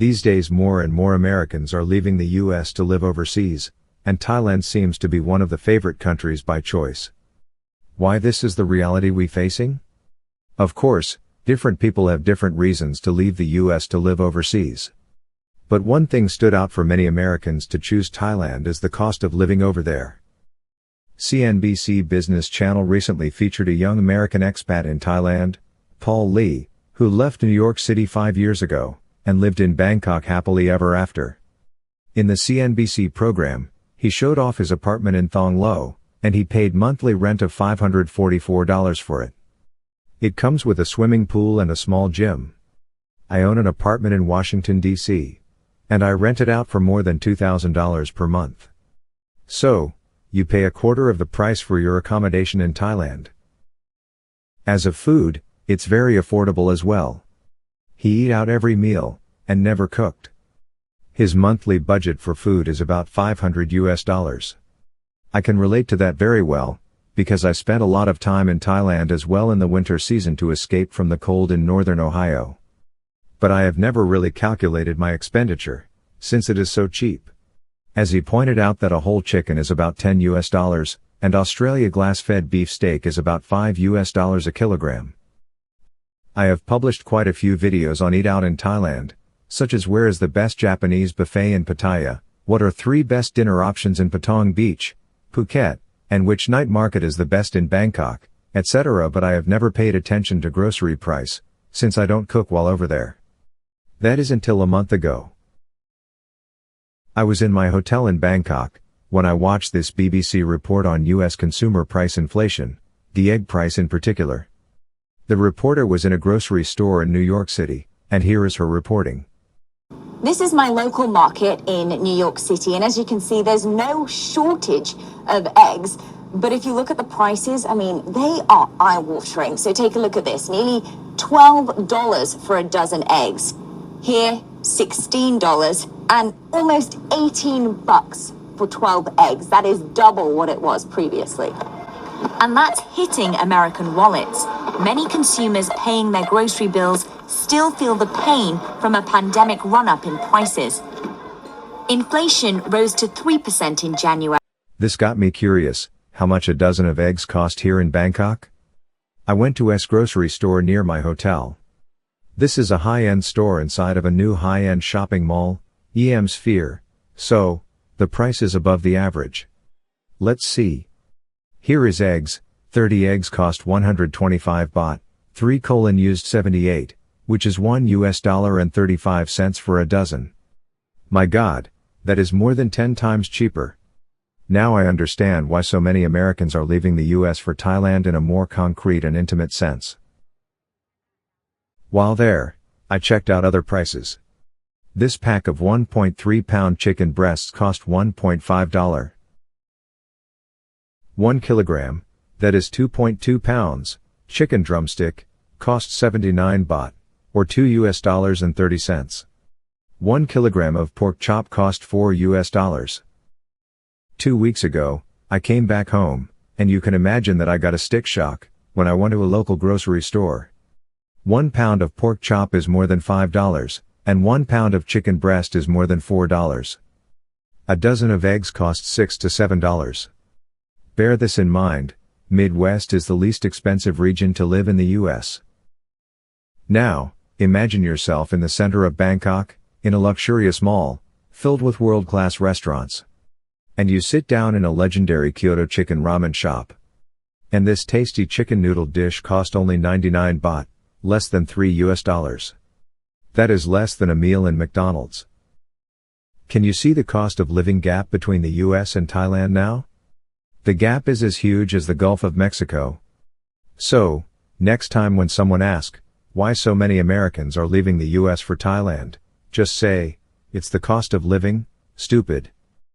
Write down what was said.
These days more and more Americans are leaving the US to live overseas, and Thailand seems to be one of the favorite countries by choice. Why this is the reality we facing? Of course, different people have different reasons to leave the US to live overseas. But one thing stood out for many Americans to choose Thailand is the cost of living over there. CNBC Business Channel recently featured a young American expat in Thailand, Paul Lee, who left New York City 5 years ago, and lived in Bangkok happily ever after. In the CNBC program, he showed off his apartment in Thong Lo, and he paid monthly rent of $544 for it. It comes with a swimming pool and a small gym. I own an apartment in Washington, D.C., and I rent it out for more than $2,000 per month. So, you pay a quarter of the price for your accommodation in Thailand. As of food, it's very affordable as well. He eat out every meal, and never cooked. His monthly budget for food is about $500. I can relate to that very well, because I spent a lot of time in Thailand as well in the winter season to escape from the cold in northern Ohio. But I have never really calculated my expenditure, since it is so cheap. As he pointed out that a whole chicken is about $10, and Australia glass-fed beef steak is about $5 a kilogram. I have published quite a few videos on eat out in Thailand, such as where is the best Japanese buffet in Pattaya, what are 3 best dinner options in Patong Beach, Phuket, and which night market is the best in Bangkok, etc. But I have never paid attention to grocery price, since I don't cook while over there. That is until a month ago. I was in my hotel in Bangkok, when I watched this BBC report on US consumer price inflation, the egg price in particular. The reporter was in a grocery store in New York City, and here is her reporting. This is my local market in New York City, and as you can see, there's no shortage of eggs. But if you look at the prices, I mean, they are eye-watering. So take a look at this, nearly $12 for a dozen eggs. Here, $16, and almost $18 for 12 eggs. That is double what it was previously. And that's hitting American wallets. Many consumers paying their grocery bills still feel the pain from a pandemic run-up in prices. Inflation rose to 3% in January. This got me curious, how much a dozen of eggs cost here in Bangkok? I went to a grocery store near my hotel. This is a high-end store inside of a new high-end shopping mall, EM Sphere, so, the price is above the average. Let's see. Here is eggs. 30 eggs cost 125 baht, 3 used 78, which is $1.35 for a dozen. My God, that is more than 10 times cheaper. Now I understand why so many Americans are leaving the US for Thailand in a more concrete and intimate sense. While there, I checked out other prices. This pack of 1.3-pound chicken breasts cost $1.5. 1 kilogram, that is 2.2 pounds, chicken drumstick, cost 79 baht, or $2.30. 1 kilogram of pork chop cost $4. 2 weeks ago, I came back home, and you can imagine that I got a stick shock, when I went to a local grocery store. 1 pound of pork chop is more than $5, and 1 pound of chicken breast is more than $4. A dozen of eggs cost $6 to $7. Bear this in mind, Midwest is the least expensive region to live in the US. Now, imagine yourself in the center of Bangkok, in a luxurious mall, filled with world-class restaurants. And you sit down in a legendary Kyoto chicken ramen shop. And this tasty chicken noodle dish cost only 99 baht, less than $3. That is less than a meal in McDonald's. Can you see the cost of living gap between the US and Thailand now? The gap is as huge as the Gulf of Mexico. So, next time when someone asks, why so many Americans are leaving the US for Thailand, just say, it's the cost of living, stupid.